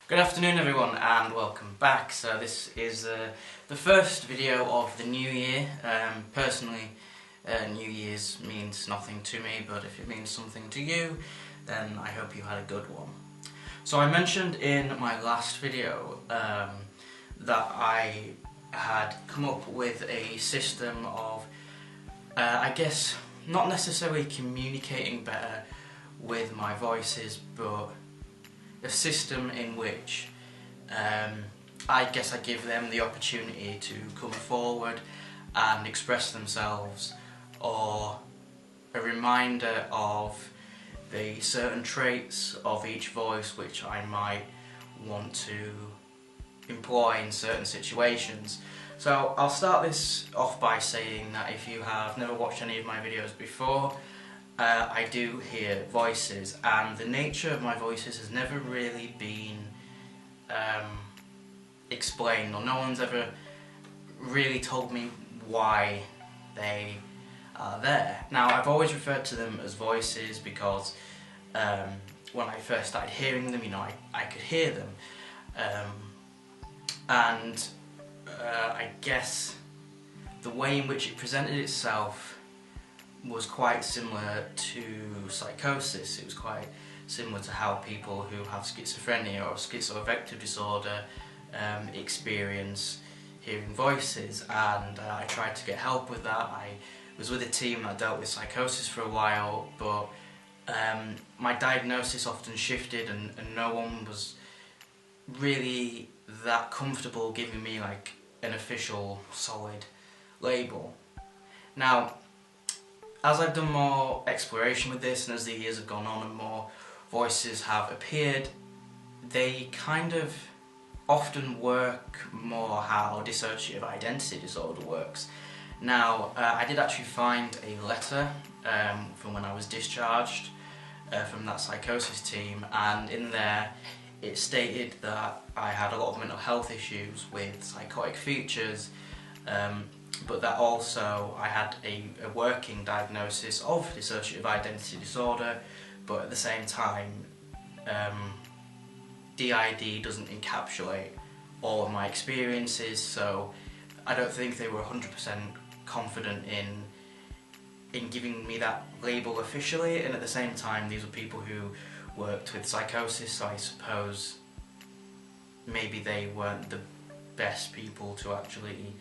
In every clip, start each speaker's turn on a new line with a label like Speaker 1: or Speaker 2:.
Speaker 1: Good afternoon everyone and welcome back. So this is the first video of the new year. Personally, New Year's means nothing to me, but if it means something to you, then I hope you had a good one. So I mentioned in my last video that I had come up with a system of, I guess, not necessarily communicating better with my voices, but a system in which I guess I give them the opportunity to come forward and express themselves, or a reminder of the certain traits of each voice which I might want to employ in certain situations. So I'll start this off by saying that if you have never watched any of my videos before, I do hear voices, and the nature of my voices has never really been explained, or no one's ever really told me why they are there. Now, I've always referred to them as voices because when I first started hearing them, I could hear them, and I guess the way in which it presented itself was quite similar to psychosis. It was quite similar to how people who have schizophrenia or schizoaffective disorder experience hearing voices, and I tried to get help with that. I was with a team that dealt with psychosis for a while, but my diagnosis often shifted, and no one was really that comfortable giving me like an official solid label. Now, as I've done more exploration with this, and as the years have gone on and more voices have appeared, they kind of often work more how dissociative identity disorder works. Now, I did actually find a letter from when I was discharged from that psychosis team, and in there it stated that I had a lot of mental health issues with psychotic features, but that also I had a working diagnosis of dissociative identity disorder, but at the same time DID doesn't encapsulate all of my experiences, so I don't think they were 100% confident in giving me that label officially, and at the same time these were people who worked with psychosis, so I suppose maybe they weren't the best people to actually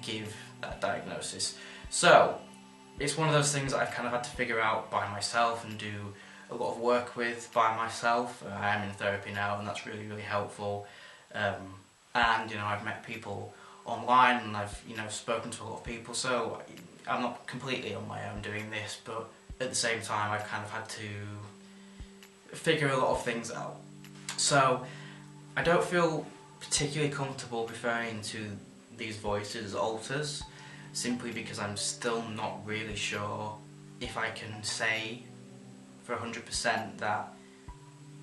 Speaker 1: give that diagnosis. So it's one of those things that I've kind of had to figure out by myself and do a lot of work with by myself. I am in therapy now, and that's really helpful, and I've met people online, and I've spoken to a lot of people, so I'm not completely on my own doing this, but at the same time I've kind of had to figure a lot of things out. So I don't feel particularly comfortable referring to these voices as alters, simply because I'm still not really sure if I can say for 100% that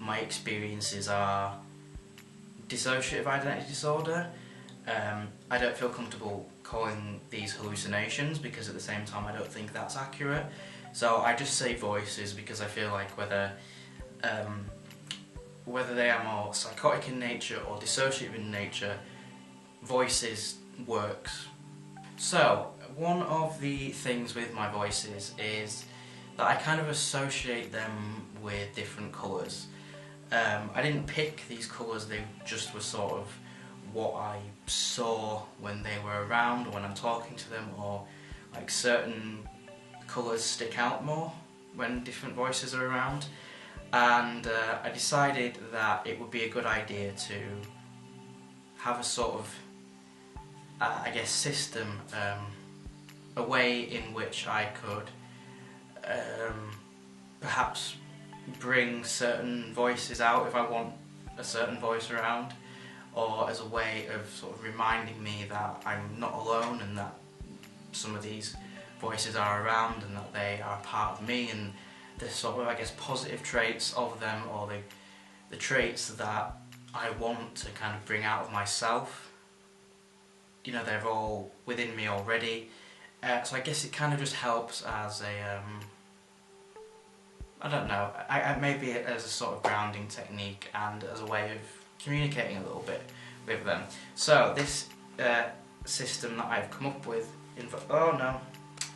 Speaker 1: my experiences are dissociative identity disorder. I don't feel comfortable calling these hallucinations because at the same time I don't think that's accurate, so I just say voices because I feel like whether they are more psychotic in nature or dissociative in nature, voices works. So one of the things with my voices is that I kind of associate them with different colours. I didn't pick these colours, they just were sort of what I saw when they were around, or when I'm talking to them, or like certain colours stick out more when different voices are around, and I decided that it would be a good idea to have a sort of I guess system, a way in which I could perhaps bring certain voices out if I want a certain voice around, or as a way of sort of reminding me that I'm not alone, and that some of these voices are around, and that they are part of me, and the sort of, I guess, positive traits of them, or the traits that I want to kind of bring out of myself. They're all within me already, so I guess it kind of just helps as I don't know, maybe as a sort of grounding technique and as a way of communicating a little bit with them. So this system that I've come up with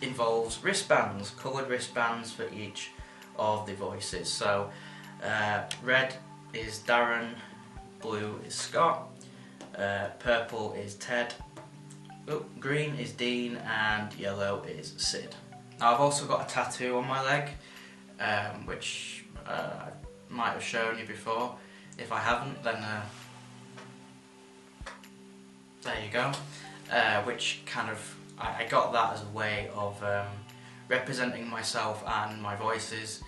Speaker 1: involves wristbands, coloured wristbands for each of the voices. So red is Darren, blue is Scott, purple is Ted, green is Dean, and yellow is Sid. Now I've also got a tattoo on my leg, which I might have shown you before. If I haven't, then there you go. Which kind of, I got that as a way of representing myself and my voices,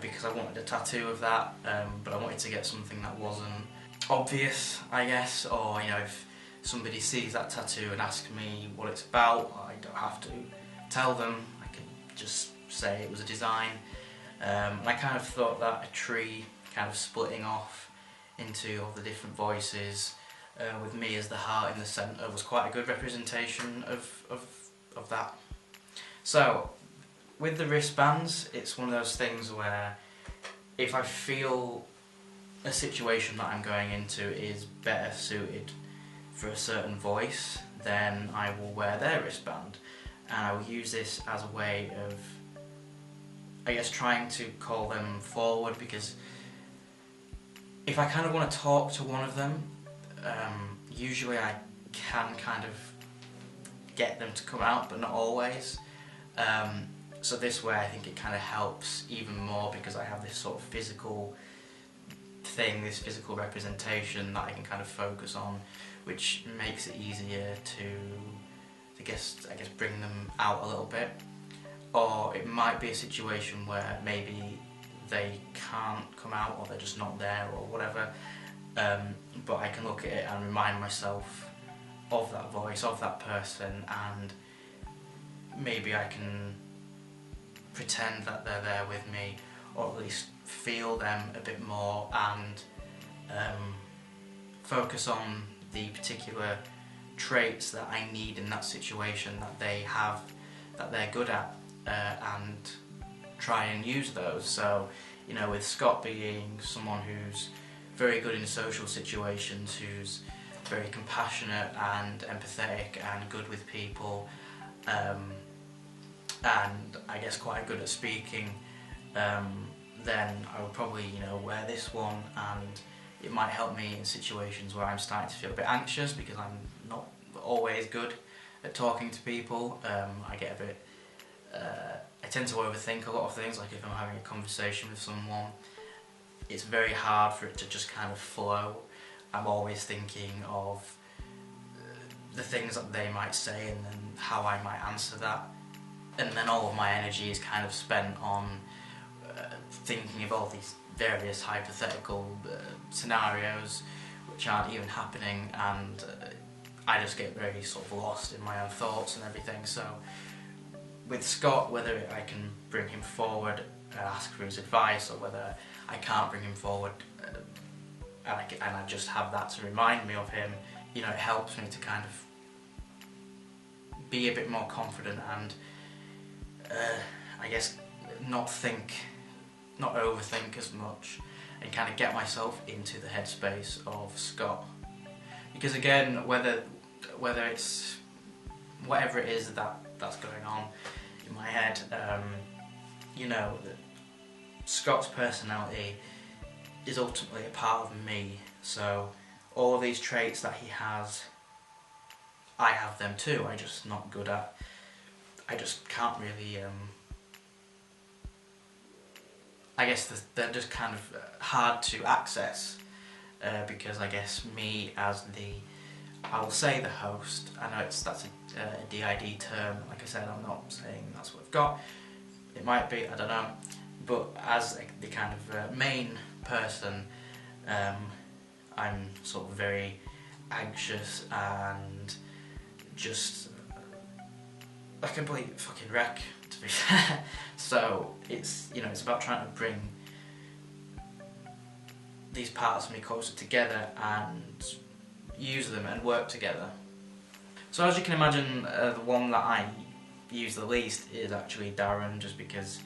Speaker 1: because I wanted a tattoo of that, but I wanted to get something that wasn't obvious, I guess, or you know, if somebody sees that tattoo and asks me what it's about, I don't have to tell them, I can just say it was a design. And I kind of thought that a tree kind of splitting off into all the different voices, with me as the heart in the centre, was quite a good representation of that. So with the wristbands, it's one of those things where if I feel a situation that I'm going into is better suited for a certain voice, then I will wear their wristband, and I will use this as a way of, I guess, trying to call them forward, because if I kind of want to talk to one of them, usually I can kind of get them to come out, but not always. So this way I think it kind of helps even more, because I have this sort of physical thing, this physical representation that I can kind of focus on, which makes it easier to I guess bring them out a little bit. Or it might be a situation where maybe they can't come out, or they're just not there, or whatever, but I can look at it and remind myself of that voice, of that person, and maybe I can pretend that they're there with me, or at least feel them a bit more, and focus on the particular traits that I need in that situation that they have, that they're good at, and try and use those. So, you know, with Scott being someone who's very good in social situations, who's very compassionate and empathetic and good with people, and I guess quite good at speaking, then I would probably, you know, wear this one, and it might help me in situations where I'm starting to feel a bit anxious, because I'm not always good at talking to people. I get a bit, I tend to overthink a lot of things. Like if I'm having a conversation with someone, it's very hard for it to just kind of flow. I'm always thinking of the things that they might say and then how I might answer that, and then all of my energy is kind of spent on thinking of all these various hypothetical scenarios which aren't even happening, and I just get very sort of lost in my own thoughts and everything. So with Scott, whether I can bring him forward and ask for his advice, or whether I can't bring him forward and I just have that to remind me of him, you know, it helps me to kind of be a bit more confident and I guess not overthink as much, and kind of get myself into the headspace of Scott. Because again, whether it's whatever it is that's going on in my head, you know, Scott's personality is ultimately a part of me. So all of these traits that he has, I have them too. I'm just not good at. I just can't really. I guess they're just kind of hard to access, because I guess me as I will say the host, I know that's a DID term, like I said, I'm not saying that's what I've got, it might be, I don't know, but as the kind of main person, I'm sort of very anxious and just a complete fucking wreck, to be fair. So it's, you know, it's about trying to bring these parts of me closer together and use them and work together. So as you can imagine, the one that I use the least is actually Darren, just because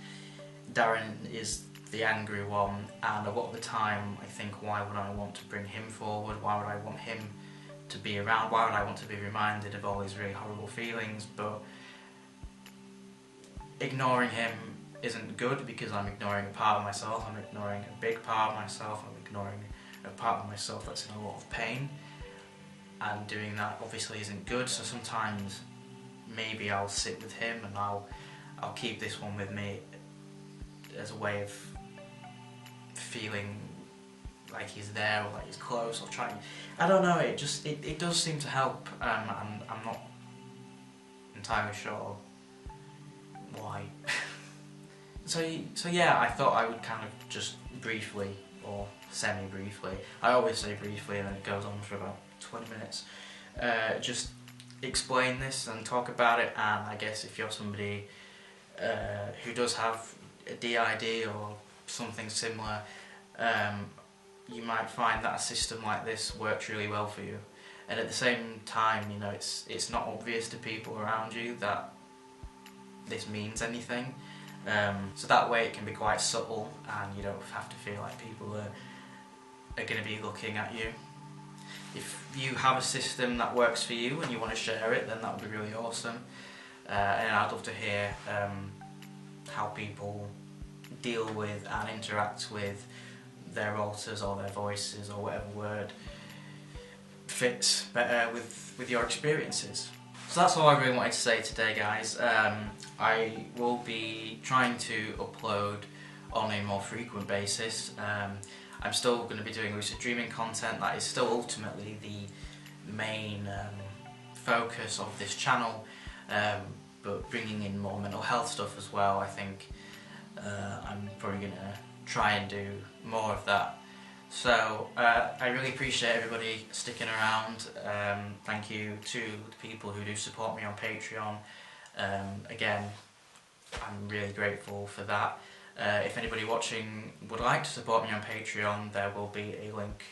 Speaker 1: Darren is the angry one, and a lot of the time I think, why would I want to bring him forward, why would I want him to be around, why would I want to be reminded of all these really horrible feelings? But ignoring him isn't good, because I'm ignoring a part of myself, I'm ignoring a big part of myself, I'm ignoring a part of myself that's in a lot of pain, and doing that obviously isn't good. So sometimes maybe I'll sit with him and I'll keep this one with me as a way of feeling like he's there, or like he's close, or trying. I don't know, it does seem to help, and I'm not entirely sure why. So yeah, I thought I would kind of just briefly, or semi-briefly, I always say briefly and then it goes on for about 20 minutes, just explain this and talk about it. And I guess if you're somebody who does have a DID or something similar, you might find that a system like this works really well for you. And at the same time, you know, it's not obvious to people around you that this means anything. So that way it can be quite subtle, and you don't have to feel like people are going to be looking at you. If you have a system that works for you and you want to share it, then that would be really awesome. And I'd love to hear how people deal with and interact with their alters or their voices, or whatever word fits better with your experiences. So that's all I really wanted to say today, guys. I will be trying to upload on a more frequent basis. I'm still going to be doing lucid dreaming content. That is still ultimately the main focus of this channel, but bringing in more mental health stuff as well. I think I'm probably going to try and do more of that. So I really appreciate everybody sticking around. Thank you to the people who do support me on Patreon. Again, I'm really grateful for that. If anybody watching would like to support me on Patreon, there will be a link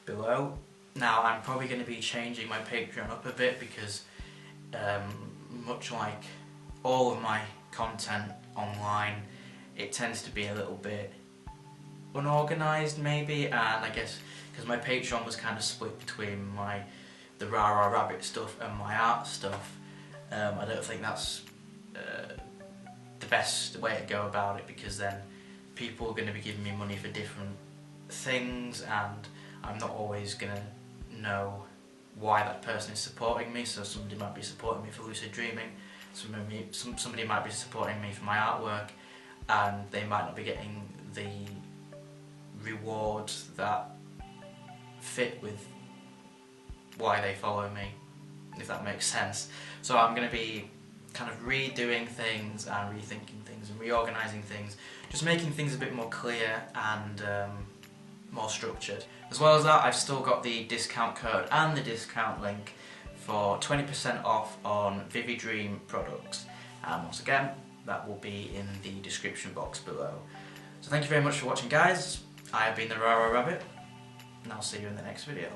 Speaker 1: below. Now, I'm probably going to be changing my Patreon up a bit, because much like all of my content online, it tends to be a little bit unorganised maybe, and I guess because my Patreon was kind of split between the Rah Rah Rabbit stuff and my art stuff, I don't think that's the best way to go about it, because then people are going to be giving me money for different things, and I'm not always going to know why that person is supporting me. So somebody might be supporting me for lucid dreaming, somebody might be supporting me for my artwork, and they might not be getting the rewards that fit with why they follow me, if that makes sense. So I'm going to be kind of redoing things and rethinking things and reorganising things, just making things a bit more clear and more structured. As well as that, I've still got the discount code and the discount link for 20% off on Vivid Dream products, and once again that will be in the description box below. So thank you very much for watching, guys. I have been the Rah Rah Rabbit, and I'll see you in the next video.